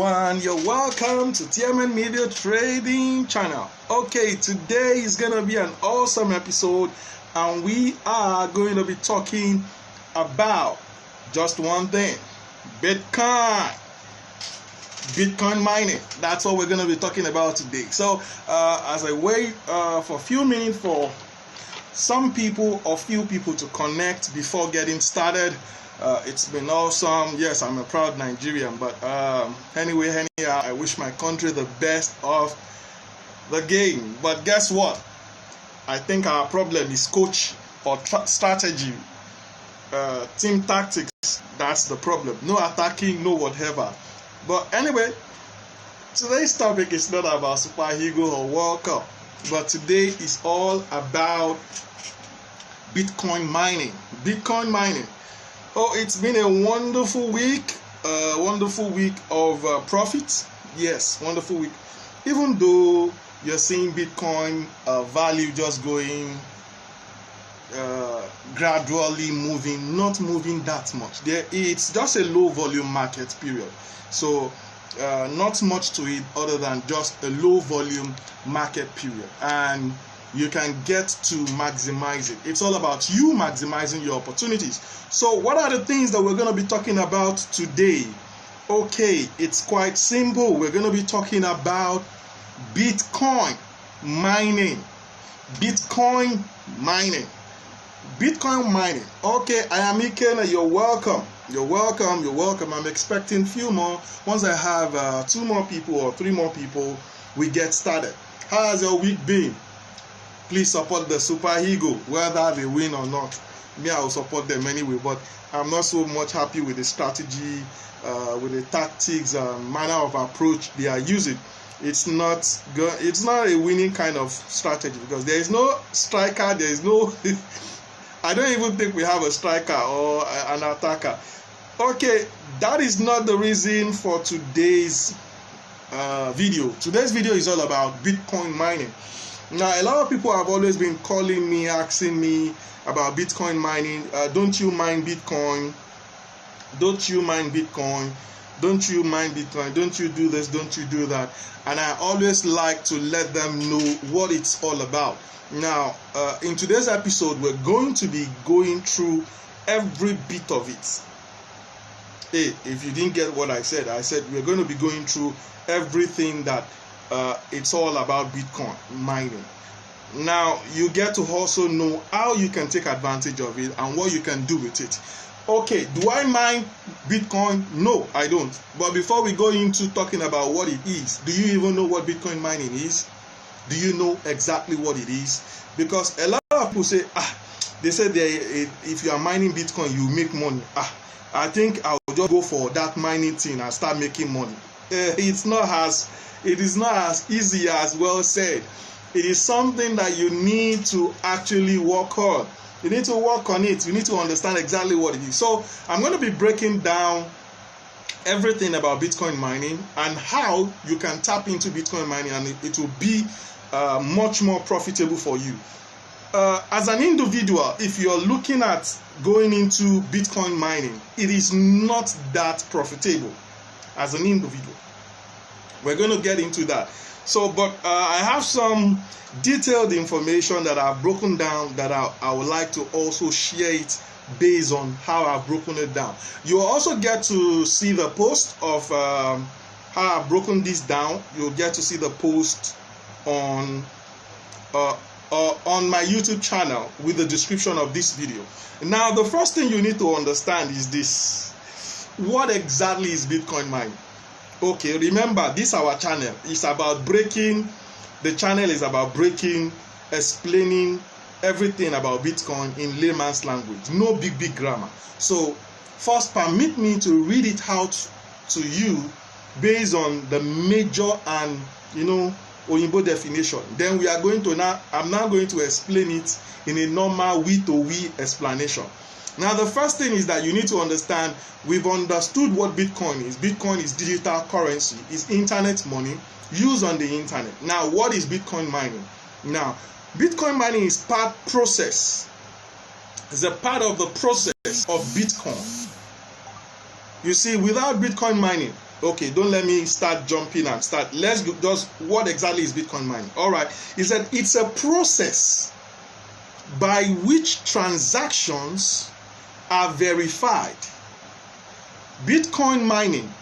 You're welcome to TMNmedia trading channel. Okay, today is gonna be an awesome episode, and we are going to be talking about just one thing: Bitcoin mining. That's what we're going to be talking about today. So as I wait for a few minutes for some people or few people to connect before getting started, it's been awesome. Yes, I'm a proud Nigerian, but anyway, I wish my country the best of the game. But guess what? I think our problem is coach or strategy, team tactics. That's the problem. No attacking, no whatever. But anyway, today's topic is not about Super Eagle or World Cup, but today is all about Bitcoin mining. Bitcoin mining. Oh, it's been a wonderful week of profits. Yes, wonderful week. Even though you're seeing Bitcoin value just going gradually moving, not moving that much. It's just a low volume market period. So not much to it other than just a low volume market period, and you can get to maximize it. It's all about you maximizing your opportunities. So what are the things that we're going to be talking about today? Okay, it's quite simple. We're going to be talking about Bitcoin mining. Bitcoin mining. Okay, I am Ikena. You're welcome. I'm expecting few more. Once I have 2 more people or 3 more people, we get started. How has your week been? Please support the Super Eagle, whether they win or not. Me, I will support them anyway, but I'm not so much happy with the strategy, with the tactics, manner of approach they are using. It's not a winning kind of strategy, because there is no striker, there is no I don't even think we have a striker or an attacker. Okay, that is not the reason for today's video. Today's video is all about Bitcoin mining. Now, a lot of people have always been calling me, asking me about Bitcoin mining. Don't you mine Bitcoin? Don't you mine Bitcoin? Don't you mine Bitcoin? Don't you do this? Don't you do that? And I always like to let them know what it's all about. Now, in today's episode, we're going to be going through every bit of it. Hey, if you didn't get what I said we're going to be going through everything that it's all about Bitcoin mining. Now, you get to also know how you can take advantage of it and what you can do with it. Okay, do I mine Bitcoin? No, I don't. But before we go into talking about what it is, do you even know what Bitcoin mining is? Do you know exactly what it is? Because a lot of people say, they say if you are mining Bitcoin, you make money. I think I'll just go for that mining thing and start making money. It is not as easy as well said. It is something that you need to actually work on. You need to work on it. You need to understand exactly what it is. So I'm going to be breaking down everything about Bitcoin mining and how you can tap into Bitcoin mining, and it will be much more profitable for you. As an individual, if you're looking at going into Bitcoin mining, it is not that profitable as an individual. We're going to get into that. So, but I have some detailed information that I've broken down that I would like to also share it based on how I've broken it down. You'll also get to see the post of how I've broken this down. You'll get to see the post on my YouTube channel with the description of this video. Now, the first thing you need to understand is this: what exactly is Bitcoin mining? Okay, remember, this our channel is about breaking. The channel is about breaking, explaining everything about Bitcoin in layman's language. No big grammar. So first, permit me to read it out to you based on the major and Oyinbo definition. Then I'm now going to explain it in a normal we explanation. Now, the first thing is that you need to understand, we've understood what Bitcoin is. Bitcoin is digital currency, is internet money used on the internet. Now, what is Bitcoin mining? Now, Bitcoin mining is process. It's a part of the process of Bitcoin. You see, without Bitcoin mining, Okay, don't let me start jumping and start. Let's go, just what exactly is Bitcoin mining? All right, he said it's a process by which transactions are verified. Bitcoin mining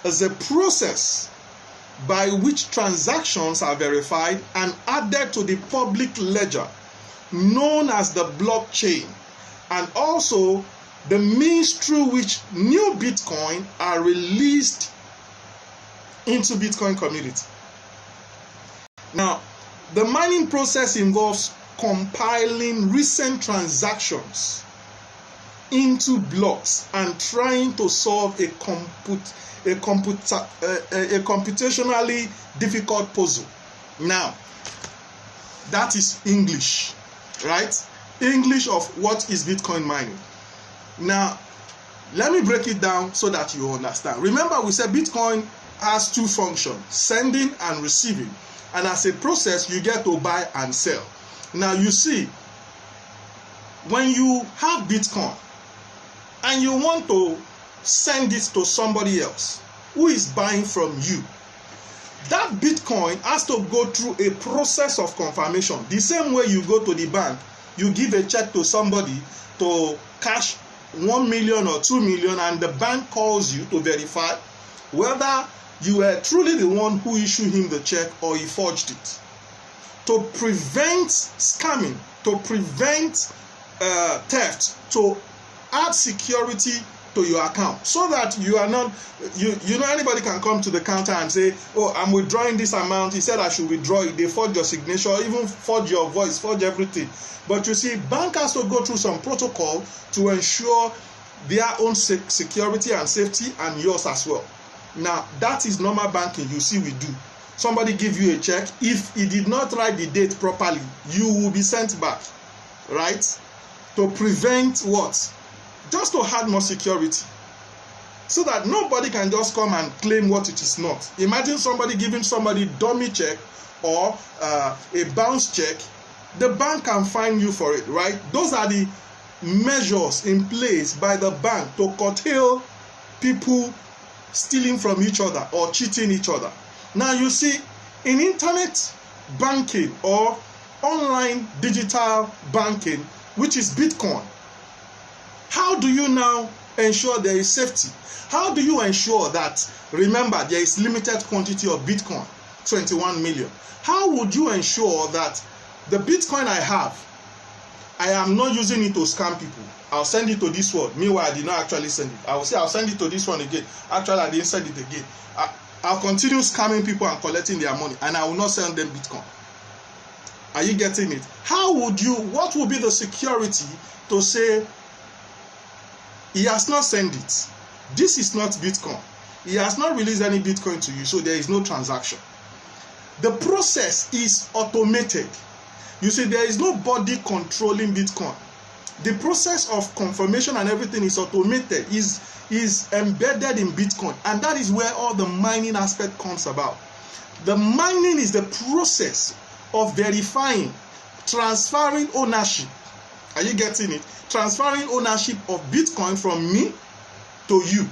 is a process by which transactions are verified and added to the public ledger known as the blockchain, and also the means through which new Bitcoin are released into Bitcoin community. Now, the mining process involves compiling recent transactions into blocks and trying to solve a computationally difficult puzzle. Now, that is English, right? English of what is Bitcoin mining. Now, let me break it down so that you understand. Remember, we said Bitcoin has two functions, sending and receiving. And as a process, you get to buy and sell. Now, you see, when you have Bitcoin and you want to send it to somebody else who is buying from you, that Bitcoin has to go through a process of confirmation. The same way you go to the bank, you give a check to somebody to cash 1 million or 2 million, and the bank calls you to verify whether you were truly the one who issued him the check or he forged it. To prevent scamming, to prevent theft, to add security to your account, so that you are not, you know, anybody can come to the counter and say, oh, I'm withdrawing this amount, he said I should withdraw it. They forge your signature, even forge your voice, forge everything. But you see, bank has to go through some protocol to ensure their own security and safety, and yours as well. Now, that is normal banking. You see, we do. Somebody give you a check. If he did not write the date properly, you will be sent back, right? To prevent what? Just to add more security, so that nobody can just come and claim what it is not. Imagine somebody giving somebody dummy check or a bounce check. The bank can fine you for it, right? Those are the measures in place by the bank to curtail people stealing from each other or cheating each other. Now, you see, in internet banking or online digital banking, which is Bitcoin, how do you now ensure there is safety? How do you ensure that, remember, there is limited quantity of Bitcoin, 21 million. How would you ensure that the Bitcoin I have, I am not using it to scam people? I'll send it to this one. Meanwhile, I did not actually send it. I will say I'll send it to this one again. Actually, I didn't send it again. I'll continue scamming people and collecting their money, and I will not send them Bitcoin. Are you getting it? How would you, what would be the security to say he has not sent it? This is not Bitcoin. He has not released any Bitcoin to you, so there is no transaction. The process is automated. You see, there is nobody controlling Bitcoin. The process of confirmation and everything is automated, is embedded in Bitcoin, and that is where all the mining aspect comes about. The mining is the process of verifying, transferring ownership. Are you getting it? Transferring ownership of Bitcoin from me to you.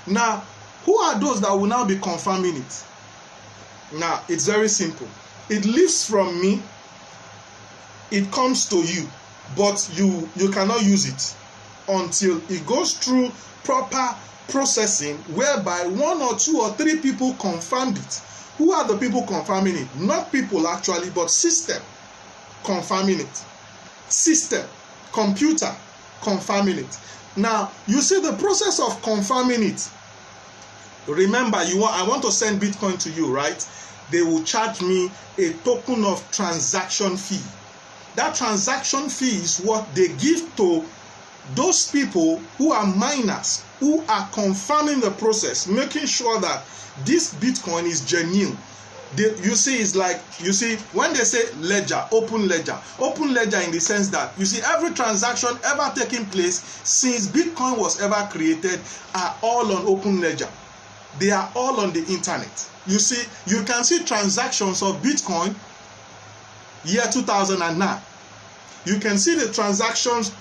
Now, who are those that will now be confirming it? Now, it's very simple. It leaves from me, it comes to you, but you cannot use it until it goes through proper processing, whereby 1 or 2 or 3 people confirmed it. Who are the people confirming it? Not people actually, but system confirming it. System, computer confirming it. Now, you see the process of confirming it. Remember, I want to send Bitcoin to you, right? They will charge me a token of transaction fee. That transaction fee is what they give to those people who are miners, who are confirming the process, making sure that this Bitcoin is genuine. You see, it's like, you see, when they say ledger, open ledger in the sense that, you see, every transaction ever taking place since Bitcoin was ever created are all on open ledger. They are all on the internet. You see, you can see transactions of Bitcoin year 2009. You can see the transactions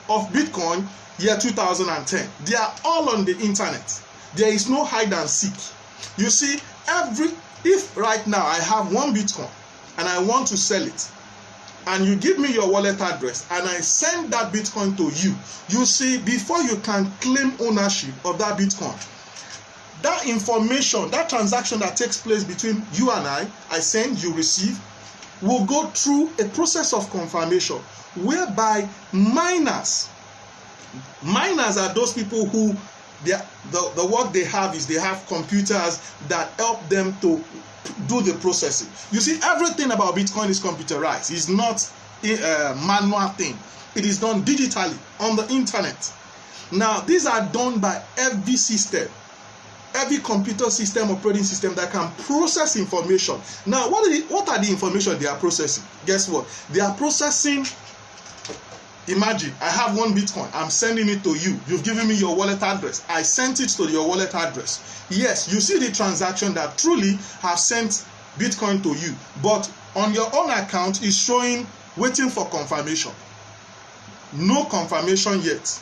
of Bitcoin year 2010. They are all on the internet. There is no hide and seek. You see, if right now I have 1 Bitcoin and I want to sell it, and you give me your wallet address and I send that Bitcoin to you, you see, before you can claim ownership of that Bitcoin, that information, that transaction that takes place between you and I send, you receive, will go through a process of confirmation whereby miners are those people who the work they have is they have computers that help them to do the processing. You see, everything about Bitcoin is computerized. It's not a manual thing. It is done digitally on the internet. Now, these are done by every system, every computer system, operating system that can process information. Now, what are the information they are processing? Guess what? They are processing. Imagine, I have 1 Bitcoin. I'm sending it to you. You've given me your wallet address. I sent it to your wallet address. Yes, you see the transaction that truly have sent Bitcoin to you. But on your own account, it's showing waiting for confirmation. No confirmation yet.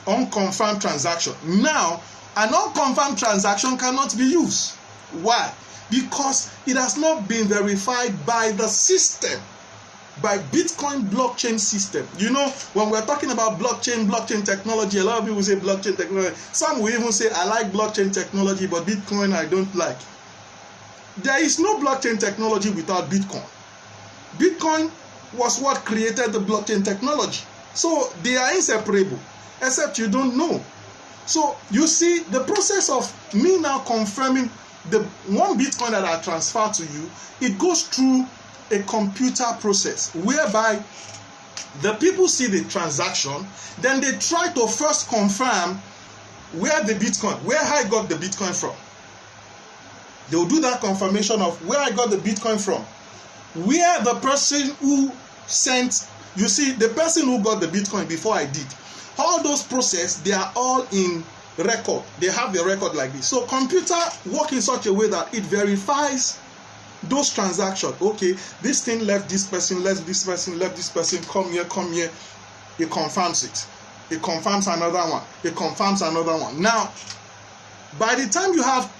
Unconfirmed transaction. Now, an unconfirmed transaction cannot be used. Why? Because it has not been verified by the system. By Bitcoin blockchain system. You know, when we're talking about blockchain technology, a lot of people say blockchain technology. Some will even say, I like blockchain technology, but Bitcoin I don't like. There is no blockchain technology without Bitcoin. Bitcoin was what created the blockchain technology. So they are inseparable, except you don't know. So you see, the process of me now confirming the 1 Bitcoin that I transfer to you, it goes through a computer process whereby the people see the transaction, then they try to first confirm where I got the Bitcoin from. They will do that confirmation of where I got the Bitcoin from, where the person who sent, you see, the person who got the Bitcoin before I did, all those process, they are all in record. They have the record like this. So computer work in such a way that it verifies those transactions. Okay, this thing left this person, left this person, come here. It confirms it. It confirms another one. It confirms another one. Now, by the time you have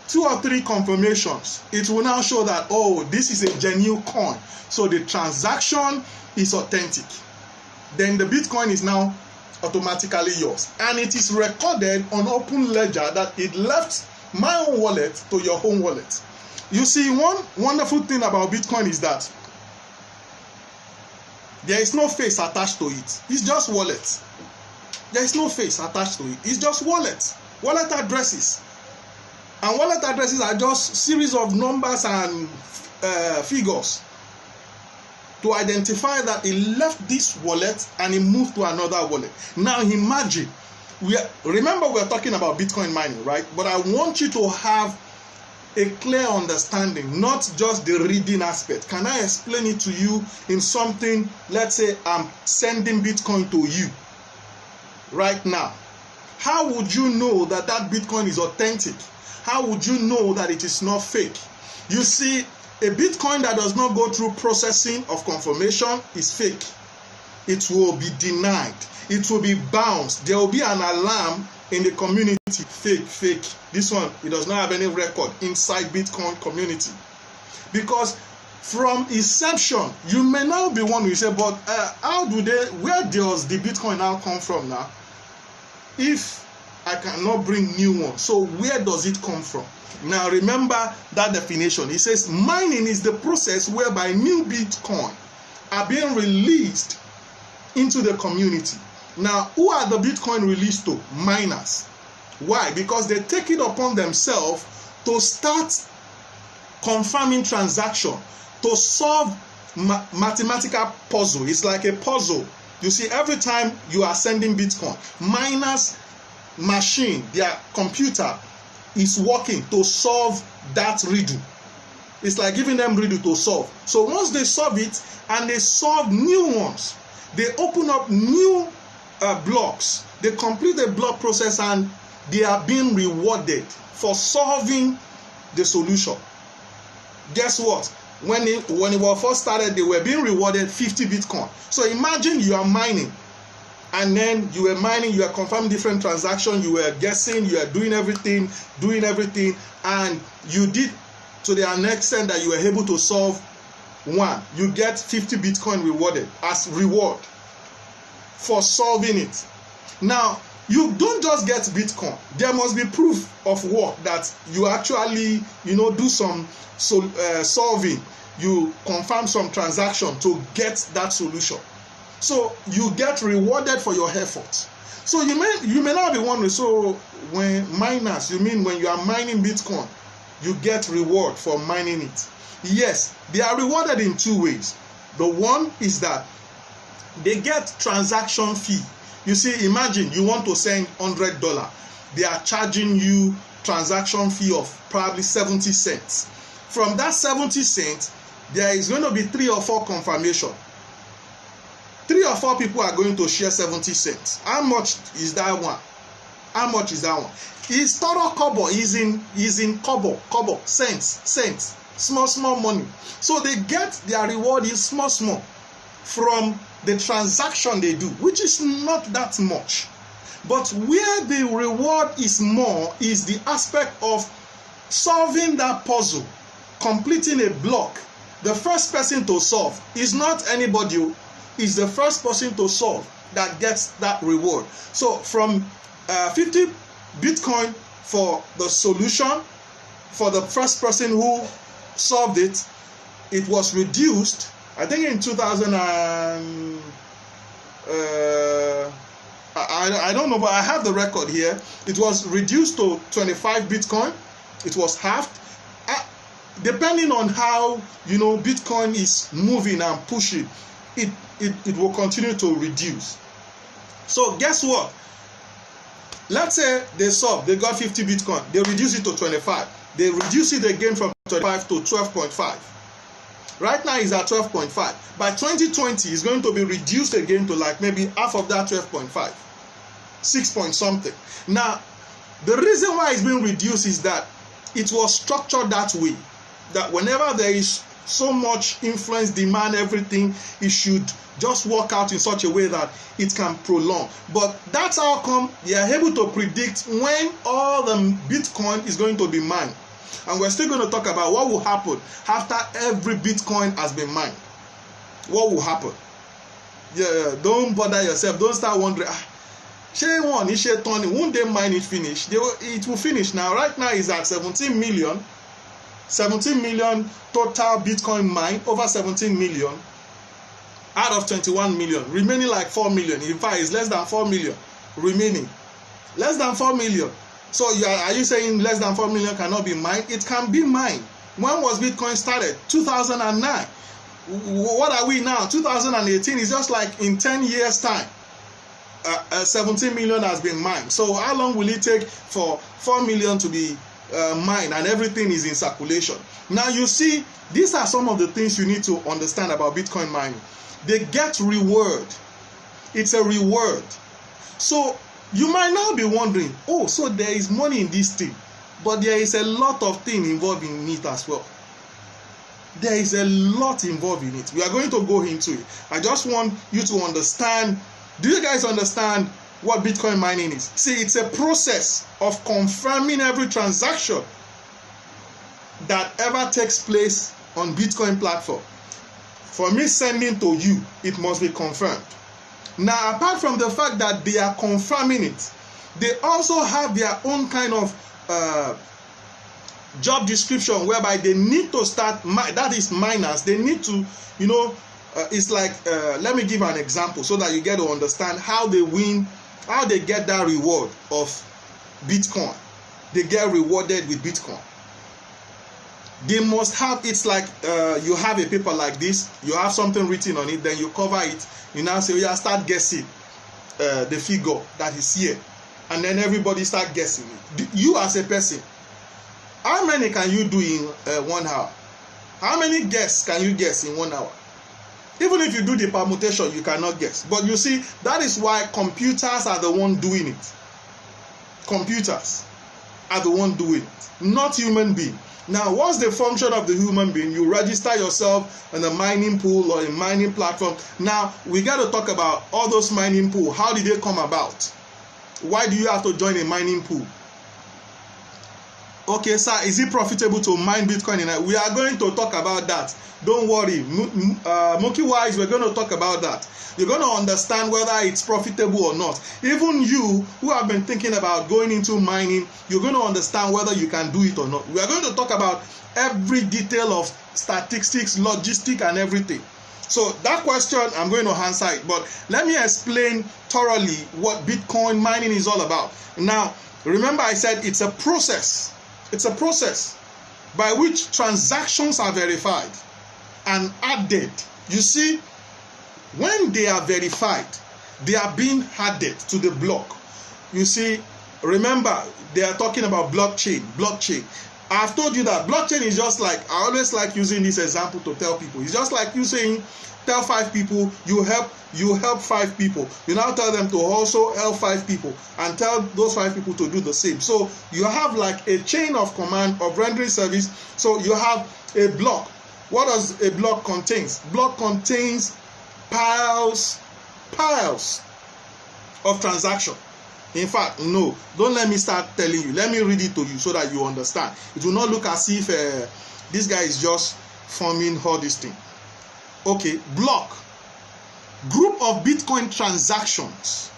2 or 3 confirmations, it will now show that, oh, this is a genuine coin. So the transaction is authentic. Then the Bitcoin is now automatically yours. And it is recorded on open ledger that it left my own wallet to your own wallet. You see, one wonderful thing about Bitcoin is that there is no face attached to it. It's just wallet. There is no face attached to it. It's just wallet. Wallet addresses. And wallet addresses are just series of numbers and figures to identify that it left this wallet and it moved to another wallet. Now imagine, remember we're talking about Bitcoin mining, right? But I want you to have a clear understanding, not just the reading aspect. Can I explain it to you in something? Let's say I'm sending Bitcoin to you right now. How would you know that that Bitcoin is authentic? How would you know that it is not fake? You see, a Bitcoin that does not go through processing of confirmation is fake. It will be denied. It will be bounced. There will be an alarm in the community. Fake. This one, it does not have any record inside Bitcoin community. Because from inception, you may now be one who say, but where does the Bitcoin now come from now? If I cannot bring new ones, so where does it come from? Now remember that definition. It says mining is the process whereby new Bitcoin are being released into the community. Now, who are the Bitcoin released to? Miners. Why? Because they take it upon themselves to start confirming transaction, to solve mathematical puzzle. It's like a puzzle. You see, every time you are sending Bitcoin, miners' machine, their computer is working to solve that riddle. It's like giving them riddle to solve. So once they solve it and they solve new ones, they open up new blocks. They complete the block process and they are being rewarded for solving the solution. Guess what? When it was first started, they were being rewarded 50 Bitcoin. So imagine you are mining and then you were mining, you were confirming different transactions, you were guessing, you were doing everything, and you did to the extent that you were able to solve one. You get 50 Bitcoin rewarded as reward for solving it. Now, you don't just get Bitcoin. There must be proof of work that you actually, do some solving. You confirm some transaction to get that solution. So you get rewarded for your efforts. So you may not be wondering, so when miners, you mean when you are mining Bitcoin, you get reward for mining it? Yes, they are rewarded in two ways. The one is that they get transaction fee. You see, imagine you want to send $100. They are charging you transaction fee of probably 70 cents. From that 70 cents, there is going to be 3 or 4 confirmation. 3 or 4 people are going to share 70 cents. How much is that one? How much is that one? It's total kobo, is in kobo, cents, small money. So they get their reward is small from the transaction they do, which is not that much. But where the reward is more is the aspect of solving that puzzle, completing a block. The first person to solve is not anybody, is the first person to solve that gets that reward. So from 50 Bitcoin for the solution, for the first person who solved it, it was reduced, I think in 2000 and I don't know, but I have the record here. It was reduced to 25 Bitcoin. It was halved. Depending on how Bitcoin is moving and pushing, it will continue to reduce. So guess what? Let's say they got 50 Bitcoin. They reduce it to 25. They reduce it again from 25 to 12.5. Right now it's at 12.5. By 2020, it's going to be reduced again to like maybe half of that 12.5. 6 point something. Now, the reason why it's being reduced is that it was structured that way. That whenever there is so much influence, demand, everything, it should just work out in such a way that it can prolong. But that's how come they are able to predict when all the Bitcoin is going to be mined. And we're still going to talk about what will happen after every Bitcoin has been mined. What will happen? Yeah, don't bother yourself. Don't start wondering, won't they mine it finish? It will finish now. Right now it's at 17 million. 17 million total Bitcoin mined, over 17 million out of 21 million, remaining like 4 million. In fact, it's less than 4 million remaining. Less than 4 million. So are you saying less than 4 million cannot be mined? It can be mined. When was Bitcoin started? 2009. What are we now? 2018 is just like in 10 years time. 17 million has been mined. So how long will it take for 4 million to be mined and everything is in circulation? Now you see, these are some of the things you need to understand about Bitcoin mining. They get reward. It's a reward. So you might now be wondering, oh, so there is money in this thing, but there is a lot of things involved in it as well. There is a lot involved in it. We are going to go into it. I just want you to understand. Do you guys understand what Bitcoin mining is? See, it's a process of confirming every transaction that ever takes place on Bitcoin platform. For me sending to you, it must be confirmed. Now, apart from the fact that they are confirming it, they also have their own kind of job description whereby they need to start, that is miners, they need to, it's like, let me give an example so that you get to understand how they win, how they get that reward of Bitcoin. They get rewarded with Bitcoin. They must have, it's like you have a paper like this, you have something written on it, then you cover it, you now say, yeah, start guessing the figure that is here. And then everybody start guessing it. You as a person, how many can you do in 1 hour? How many guess can you guess in 1 hour? Even if you do the permutation, you cannot guess. But you see, that is why computers are the one doing it. Computers are the one doing it, not human being. Now, what's the function of the human being? You register yourself in a mining pool or a mining platform. Now, we got to talk about all those mining pools. How did they come about? Why do you have to join a mining pool? Okay, sir, is it profitable to mine Bitcoin? We are going to talk about that. Don't worry. Monkey wise, we're going to talk about that. You're going to understand whether it's profitable or not. Even you who have been thinking about going into mining, you're going to understand whether you can do it or not. We are going to talk about every detail of statistics, logistics, and everything. So that question, I'm going to answer it. But let me explain thoroughly what Bitcoin mining is all about. Now, remember I said it's a process. It's a process by which transactions are verified and added. You see, when they are verified, they are being added to the block. You see, remember, they are talking about blockchain. I've told you that blockchain is just like, I always like using this example to tell people. It's just like you saying, tell 5 people, you help 5 people. You now tell them to also help 5 people and tell those 5 people to do the same. So you have like a chain of command of rendering service. So you have a block. What does a block contains? Block contains piles of transaction. In fact, no, don't let me start telling you. Let me read it to you so that you understand. It will not look as if this guy is just forming all this thing. Okay, block. Group of Bitcoin transactions.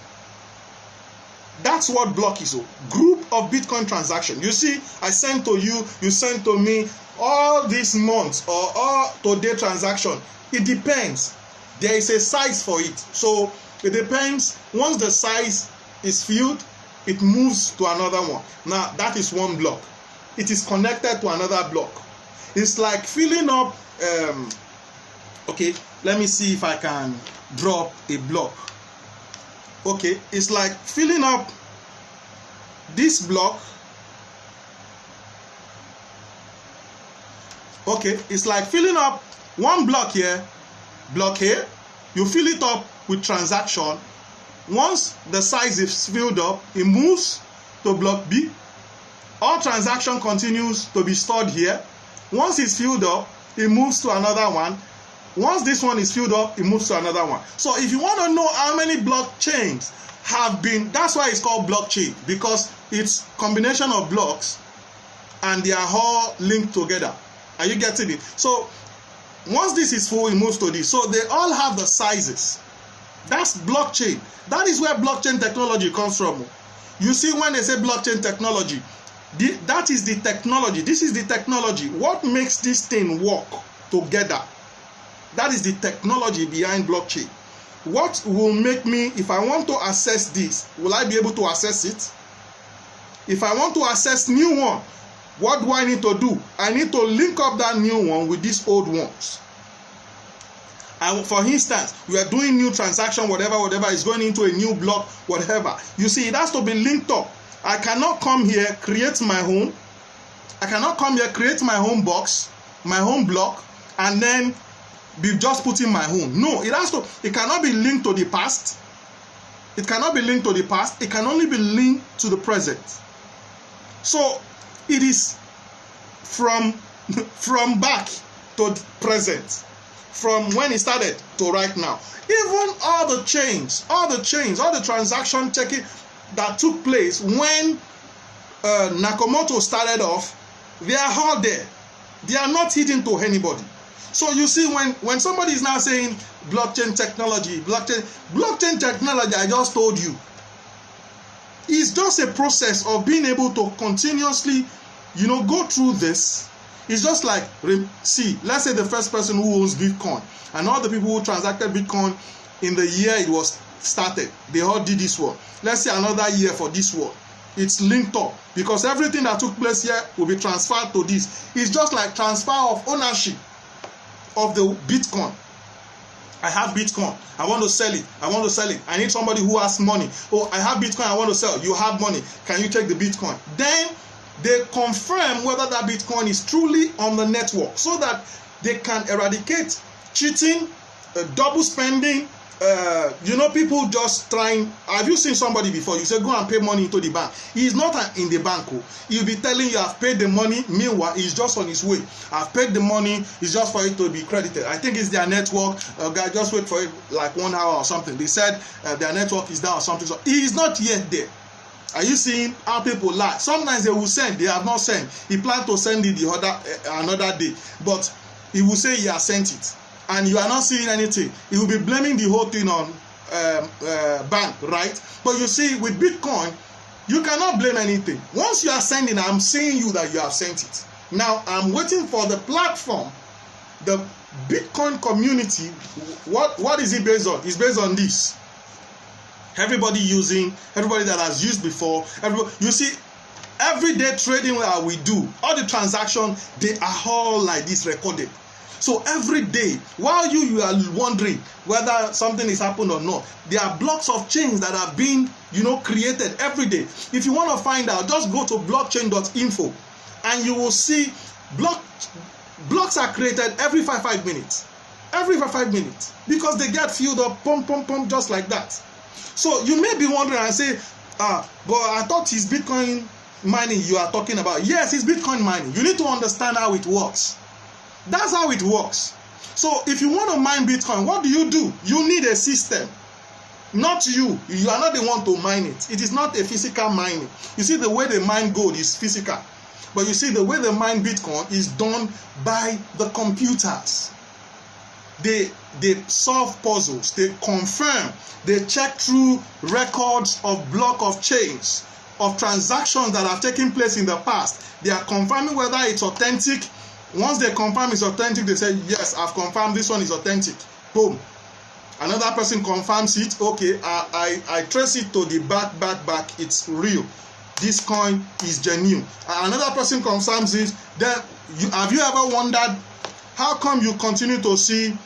That's what block is. Group of Bitcoin transactions. You see, I sent to you, you sent to me all these months or all today transaction. It depends. There is a size for it. So it depends. Once the size is filled, it moves to another one. Now that is one block. It is connected to another block. It's like filling up okay, let me see if I can drop a block. Okay, it's like filling up this block. Okay, it's like filling up one block here, block here. You fill it up with transaction. Once the size is filled up, it moves to block B. All transaction continues to be stored here. Once it's filled up, it moves to another one. Once this one is filled up, it moves to another one. So if you want to know how many blockchains have been, that's why it's called blockchain, because it's combination of blocks and they are all linked together. Are you getting it? So once this is full, it moves to this. So they all have the sizes. That's blockchain. That is where blockchain technology comes from. You see, when they say blockchain technology, that is the technology. This is the technology. What makes this thing work together? That is the technology behind blockchain. What will make me, if I want to access this, will I be able to access it? If I want to access new one, what do I need to do? I need to link up that new one with these old ones. And for instance, we are doing new transaction, whatever is going into a new block, whatever. You see, it has to be linked up. I cannot come here, create my own. I cannot come here, create my own box, my own block, and then be just putting my own. No, it cannot be linked to the past. It cannot be linked to the past. It can only be linked to the present. So it is from back to present. From when it started to right now. Even all the transaction checking that took place when Nakamoto started off, they are all there. They are not hidden to anybody. So you see, when somebody is now saying blockchain technology, I just told you, it's just a process of being able to continuously, go through this. It's just like, see, let's say the first person who owns Bitcoin and all the people who transacted Bitcoin in the year it was started, they all did this one. Let's say another year for this one. It's linked up because everything that took place here will be transferred to this. It's just like transfer of ownership of the Bitcoin. I have Bitcoin. I want to sell it. I need somebody who has money. Oh, I have Bitcoin. I want to sell. You have money. Can you take the Bitcoin? Then they confirm whether that Bitcoin is truly on the network so that they can eradicate cheating, double spending, people just trying. Have you seen somebody before? You say go and pay money into the bank. He is not in the bank. He'll be telling you I've paid the money. Meanwhile, he's just on his way. I've paid the money. It's just for it to be credited. I think it's their network. Guy, just wait for it like 1 hour or something. They said their network is down or something. So he is not yet there. Are you seeing how people lie? Sometimes they will send. They have not sent. He planned to send it another day, but he will say he has sent it. And you are not seeing anything. He will be blaming the whole thing on bank, right? But you see, with Bitcoin, you cannot blame anything. Once you are sending, I'm seeing you that you have sent it. Now, I'm waiting for the platform, the Bitcoin community. What is it based on? It's based on this. Everybody that has used before. You see, everyday trading that we do, all the transactions, they are all like this recorded. So every day, while you are wondering whether something is happening or not, there are blocks of chains that have been, created every day. If you want to find out, just go to blockchain.info and you will see blocks are created every 5 minutes. Every 5 minutes. Because they get filled up, pump, just like that. So you may be wondering and say, but I thought it's Bitcoin mining you are talking about. Yes, it's Bitcoin mining. You need to understand how it works. That's how it works. So if you want to mine Bitcoin, what do? You need a system. Not you. You are not the one to mine it. It is not a physical mining. You see, the way they mine gold is physical. But you see, the way they mine Bitcoin is done by the computers. They solve puzzles. They confirm. They check through records of block of chains, of transactions that have taken place in the past. They are confirming whether it's authentic. Once they confirm it's authentic, they say, yes, I've confirmed this one is authentic. Boom. Another person confirms it. Okay, I trace it to the back. It's real. This coin is genuine. Another person confirms it. Then, have you ever wondered how come you continue to see,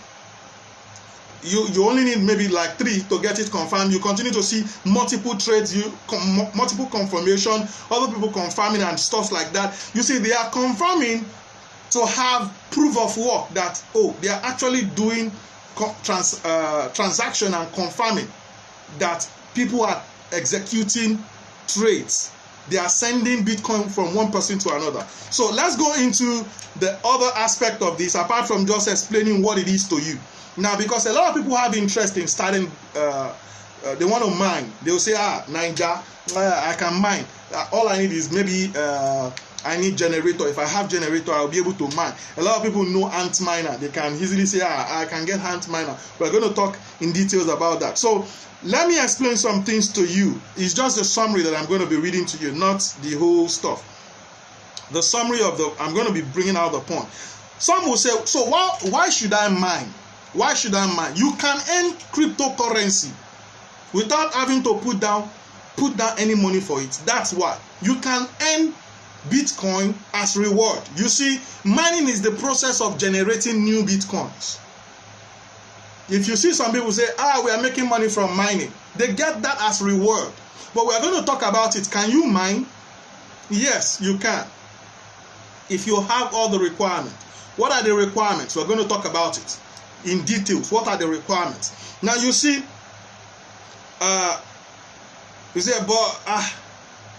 you only need maybe like 3 to get it confirmed. You continue to see multiple trades, multiple confirmation, other people confirming and stuff like that. You see, they are confirming to have proof of work that, they are actually doing transaction and confirming that people are executing trades. They are sending Bitcoin from one person to another. So let's go into the other aspect of this, apart from just explaining what it is to you. Now, because a lot of people have interest in starting, they want to mine. They will say, Ninja, I can mine. All I need is maybe I need generator. If I have generator, I'll be able to mine. A lot of people know ant miner. They can easily say, I can get ant miner. We're going to talk in details about that. So let me explain some things to you. It's just a summary that I'm going to be reading to you, not the whole stuff. The summary of I'm going to be bringing out the point. Some will say, so why should I mine? Why should I mine? You can earn cryptocurrency without having to put down any money for it. That's why. You can earn Bitcoin as reward. You see, mining is the process of generating new Bitcoins. If you see some people say, we are making money from mining, they get that as reward. But we are going to talk about it. Can you mine? Yes, you can. If you have all the requirements. What are the requirements? We're going to talk about it in details. What are the requirements? Now you see, you say, but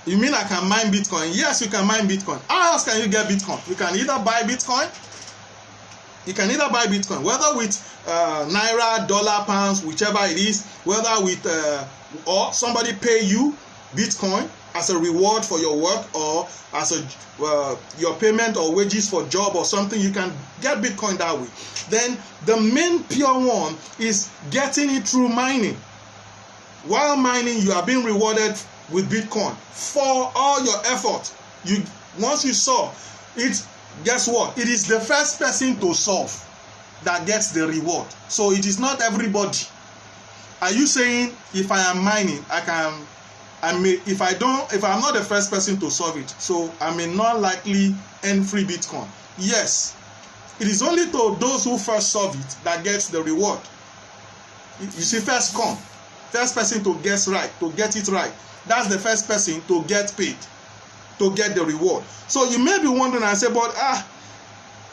you mean I can mine Bitcoin? Yes, you can mine Bitcoin. How else can you get Bitcoin? You can either buy Bitcoin. You can either buy Bitcoin, whether with Naira, dollar, pounds, whichever it is, whether with or somebody pay you Bitcoin as a reward for your work, or as your payment or wages for job or something. You can get Bitcoin that way. Then the main pure one is getting it through mining. While mining, you are being rewarded with Bitcoin for all your effort. Once you solve it, guess what? It is the first person to solve that gets the reward. So it is not everybody. Are you saying if I am mining, if I'm not the first person to solve it, so I may not likely earn free Bitcoin? Yes. It is only to those who first solve it that gets the reward. You see, first come. First person to guess right, to get it right. That's the first person to get paid, to get the reward. So you may be wondering and say, but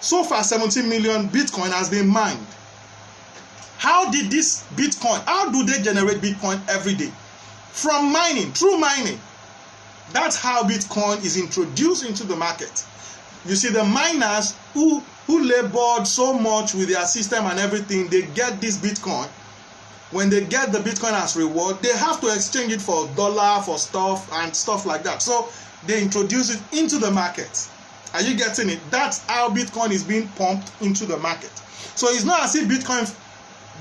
so far 17 million Bitcoin has been mined. How did this Bitcoin, how do they generate Bitcoin every day? From mining, through mining. That's how Bitcoin is introduced into the market. You see, the miners who labored so much with their system and everything, they get this Bitcoin. When they get the Bitcoin as reward, they have to exchange it for dollar, for stuff, and stuff like that. So they introduce it into the market. Are you getting it? That's how Bitcoin is being pumped into the market. So it's not as if Bitcoin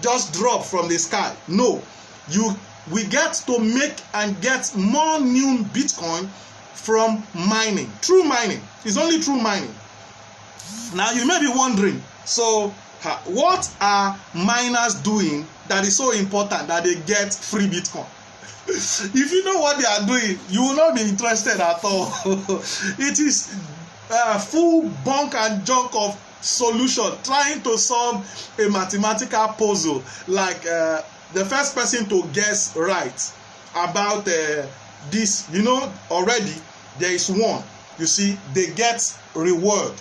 just dropped from the sky. No, we get to make and get more new Bitcoin from mining, through mining. It's only through mining. Now you may be wondering, so what are miners doing that is so important that they get free Bitcoin? If you know what they are doing, you will not be interested at all. It is full bunk and junk of solution, trying to solve a mathematical puzzle, like the first person to guess right about this, already there is one. You see, they get reward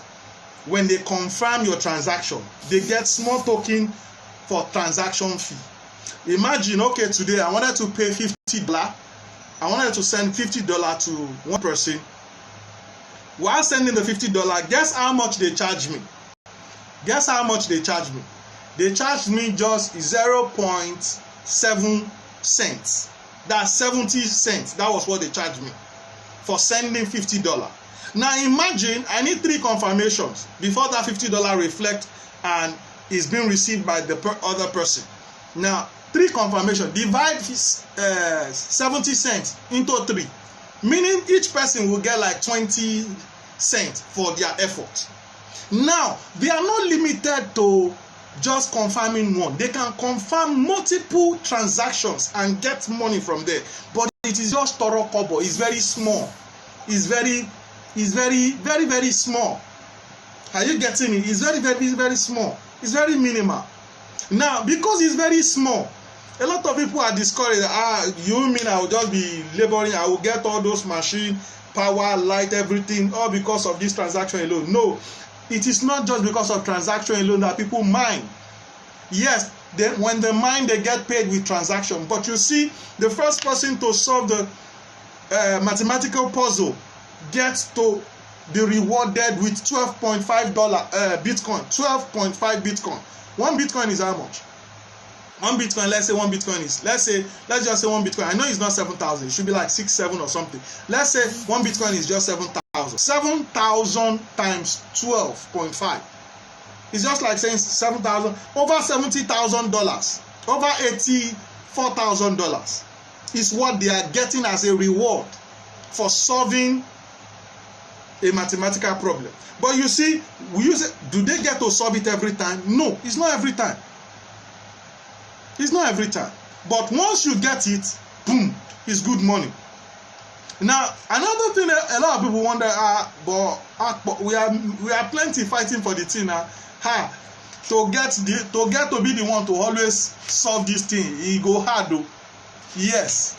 when they confirm your transaction. They get small token for transaction fee. Imagine, okay, today I wanted to pay $50. I wanted to send $50 to one person. While sending the $50, guess how much they charge me? Guess how much they charge me? They charged me just 0.7 cents. That's 70 cents. That was what they charged me for sending $50. Now imagine I need 3 confirmations before that $50 reflect and is being received by the other person. Now 3 confirmation, divide 70 cents into 3, meaning each person will get like 20 cents for their effort. Now they are not limited to just confirming one. They can confirm multiple transactions and get money from there, but it is just toro kobo. It's very small. It's very small. Are you getting it? It's very small. It's very minimal. Now because it's very small, a lot of people are discouraged. You mean I will just be laboring, I will get all those machine, power, light, everything, all because of this transaction alone? No, it is not just because of transaction alone that people mine. Yes, when they mine, they get paid with transaction. But you see, the first person to solve the mathematical puzzle gets to be rewarded with $12.5 Bitcoin. 12.5 Bitcoin. One Bitcoin is how much? One Bitcoin, let's just say one Bitcoin. I know it's not 7,000. It should be like 6, 7 or something. Let's say one Bitcoin is just 7,000. 7,000 times 12.5. It's just like saying 7,000, over $70,000, over $84,000 is what they are getting as a reward for solving a mathematical problem. But you see, do they get to solve it every time? No, it's not every time. It's not every time. But once you get it, boom, it's good money. Now, another thing a lot of people wonder, but we are plenty fighting for the thing now. To get to be the one to always solve this thing, it go hard though. Yes,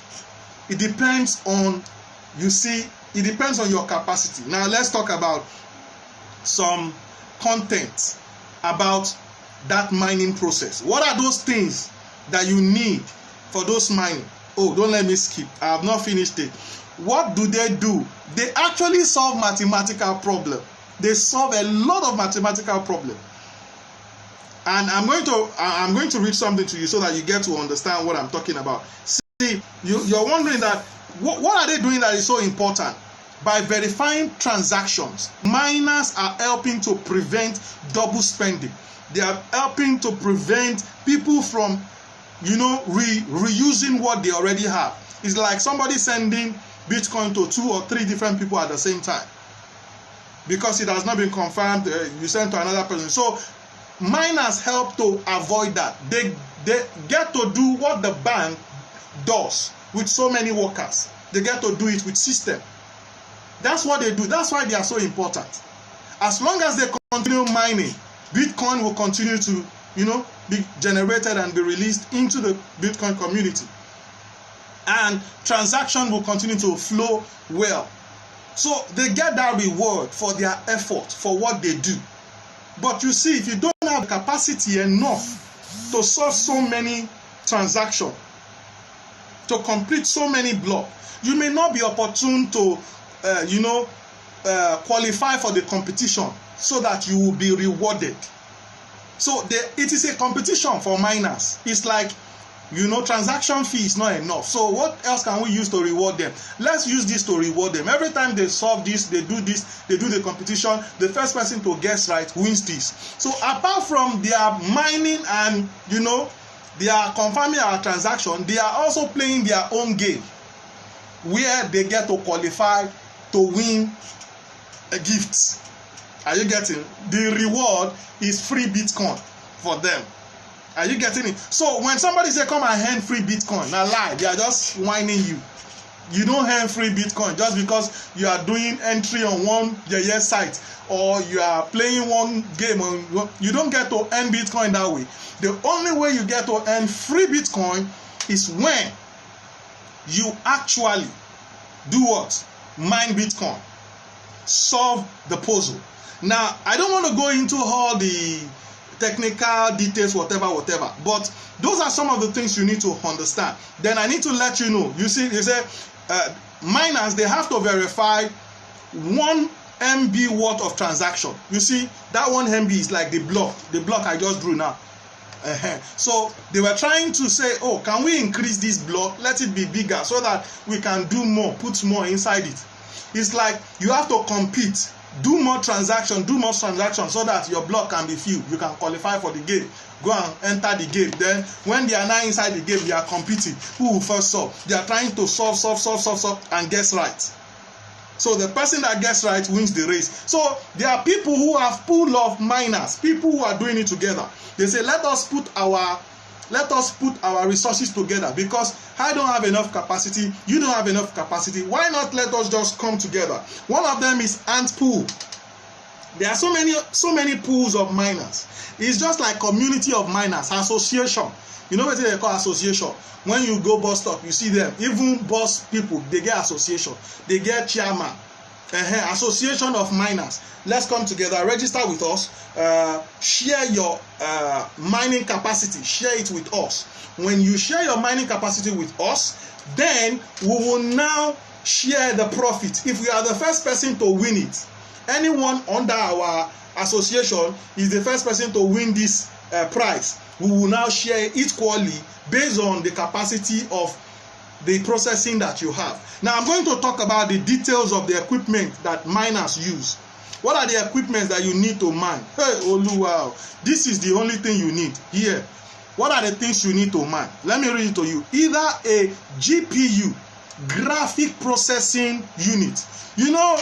it depends on, it depends on your capacity. Now let's talk about some content about that mining process. What are those things that you need for those mining? Oh, don't let me skip. I have not finished it. What do? They actually solve mathematical problem. They solve a lot of mathematical problem. And I'm going to read something to you so that you get to understand what I'm talking about. See, you're wondering that what are they doing that is so important? By verifying transactions, miners are helping to prevent double spending. They are helping to prevent people from, reusing what they already have. It's like somebody sending Bitcoin to 2 or 3 different people at the same time. Because it has not been confirmed, you send to another person. So miners help to avoid that. They get to do what the bank does with so many workers. They get to do it with system. That's what they do. That's why they are so important. As long as they continue mining, Bitcoin will continue to, be generated and be released into the Bitcoin community. And transaction will continue to flow well. So they get that reward for their effort, for what they do. But you see, if you don't have capacity enough to solve so many transactions, to complete so many blocks. You may not be opportune to, qualify for the competition so that you will be rewarded. So it is a competition for miners. It's like, transaction fee is not enough. So what else can we use to reward them? Let's use this to reward them. Every time they solve this, they do the competition. The first person to guess right wins this. So apart from their mining and, they are confirming our transaction, they are also playing their own game where they get to qualify to win a gift. Are you getting? The reward is free Bitcoin for them. Are you getting it? So when somebody say come and earn free Bitcoin, now lie, they are just whining you. You don't earn free Bitcoin just because you are doing entry on one site or you are playing one game. You don't get to earn Bitcoin that way. The only way you get to earn free Bitcoin is when you actually do what? Mine Bitcoin. Solve the puzzle. Now, I don't want to go into all the technical details, whatever, but those are some of the things you need to understand. Then I need to let you know. You see, they say miners, they have to verify 1 MB worth of transaction. You see, that 1 MB is like the block I just drew now. So they were trying to say, oh, can we increase this block, let it be bigger so that we can do more, put more inside it. It's like you have to compete, do more transaction so that your block can be filled. You can qualify for the game, go and enter the game. Then when they are now inside the game, they are competing. Who will first solve? They are trying to solve and guess right. So the person that gets right wins the race. So there are people who have pool of miners, people who are doing it together. They say, let us put our resources together, because I don't have enough capacity, you don't have enough capacity. Why not let us just come together? One of them is ant pool. There are so many pools of miners. It's just like community of miners, association. You know what they call association? When you go bus stop, you see them. Even bus people, they get association. They get chairman. Association of miners. Let's come together, register with us, share your mining capacity, share it with us. When you share your mining capacity with us, then we will now share the profit. If we are the first person to win it, anyone under our association is the first person to win this prize, we will now share equally based on the capacity of the processing that you have. Now I'm going to talk about the details of the equipment that miners use. What are the equipment that you need to mine? Hey, Oluwa, this is the only thing you need here. What are the things you need to mine? Let me read it to you. Either a GPU, graphic processing unit. You know,